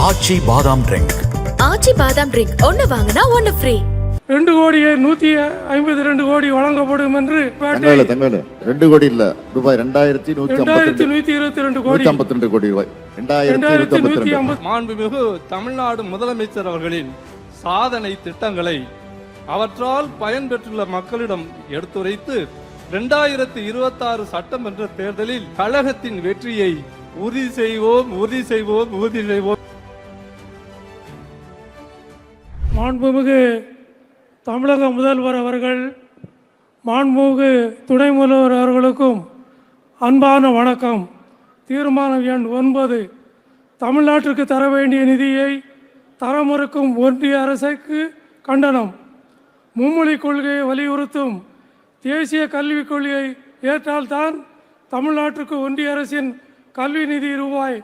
ஆச்சி பாதாம் ட்ரிங்க். ஆச்சி பாதாம் ட்ரிங்க் ஒன்னு வாங்கினா ஒன்னு ஃப்ரீ. 2,152 கோடி வழங்கப்படும் என்று 2 கோடி இல்ல ரூபாய் 2,152 கோடி 152 கோடி ரூபாய் 2,152. மாண்புமிகு தமிழ்நாடு முதலமைச்சர் அவர்களின் சாதனை திட்டங்களை அவற்றால் பயன்பெற்றுள்ள மக்களிடம் எடுத்துரைத்து 2026 சட்டமன்ற தேர்தலில் கழகத்தின் வெற்றியை உறுதி செய்வோம். மாண்புமிகு தமிழக முதல்வர் அவர்கள், மாண்புமிகு துணை முதல்வர் அவர்களுக்கும் அன்பான வணக்கம். தீர்மானம் எண் 9, தமிழ்நாட்டிற்கு தர வேண்டிய நிதியை தர மறுக்கும் ஒன்றிய அரசுக்கு கண்டனம். மும்மொழி கொள்கையை வலியுறுத்தும் தேசிய கல்விக் கொள்கையை ஏற்றால்தான் தமிழ்நாட்டிற்கு ஒன்றிய அரசின் கல்வி நிதி ரூபாய்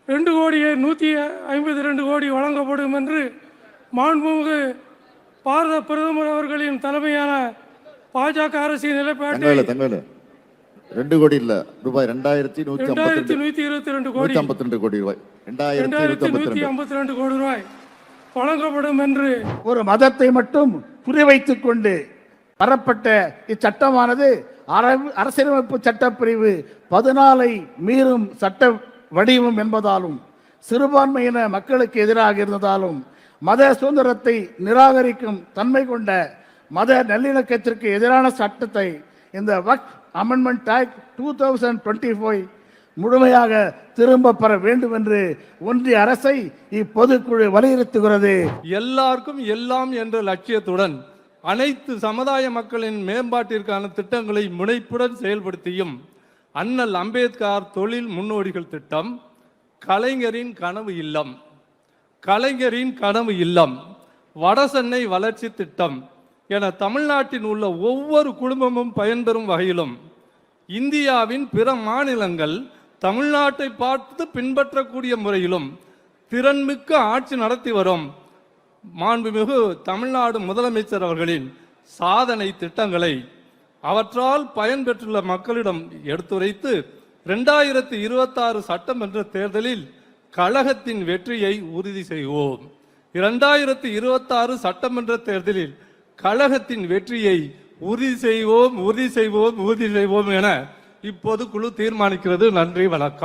2,152 கோடி வழங்கப்படும் என்று மாண்புமிகு பாரத பிரதமர் அவர்களின் தலைமையான பாஜக அரசின் நிலைப்பாட்டை 2 கோடி இல்ல ரூபாய் 2,152 கோடி 152 கோடி ரூபாய் 2,152 கோடி ரூபாய் வழங்கப்படும் என்று ஒரு மதத்தை மட்டும் குறிவைத்துக் கொண்டு வரப்பட்ட இச்சட்டமானது அரசியலமைப்பு சட்டப்பிரிவு 14 மீறும் சட்ட வடிவம் என்பதாலும் சிறுபான்மையின மக்களுக்கு எதிராக இருந்ததாலும் மத சுதந்திரத்தை நிராகரிக்கும் தன்மை கொண்ட மத நல்லிணக்கத்திற்கு எதிரான சட்டத்தை இந்த வக்ஃப் அமெண்ட்மெண்ட் ஆக்ட் 2025 முழுமையாக திரும்ப பெற வேண்டும் என்று ஒன்றிய அரசை இப்பொதுக்குழு வலியுறுத்துகிறது. எல்லாருக்கும் எல்லாம் என்ற லட்சியத்துடன் அனைத்து சமுதாய மக்களின் மேம்பாட்டிற்கான திட்டங்களை முனைப்புடன் செயல்படுத்தியும் அண்ணல் அம்பேத்கர் தொழில் முன்னோடிகள் திட்டம், கலைஞரின் கனவு இல்லம், வடசென்னை வளர்ச்சி திட்டம் என தமிழ்நாட்டில் உள்ள ஒவ்வொரு குடும்பமும் பயன்பெறும் வகையிலும் இந்தியாவின் பிற மாநிலங்கள் தமிழ்நாட்டை பார்த்து பின்பற்றக்கூடிய முறையிலும் திறன்மிக்க ஆட்சி நடத்தி வரும் மாண்புமிகு தமிழ்நாடு முதலமைச்சர் அவர்களின் சாதனை திட்டங்களை அவற்றால் பயன்பெற்றுள்ள மக்களிடம் எடுத்துரைத்து 2026 சட்டமன்ற தேர்தலில் கழகத்தின் வெற்றியை உறுதி செய்வோம். 2026 சட்டமன்ற தேர்தலில் கழகத்தின் வெற்றியை உறுதி செய்வோம் என இப்போது குழு தீர்மானிக்கிறது. நன்றி, வணக்கம்.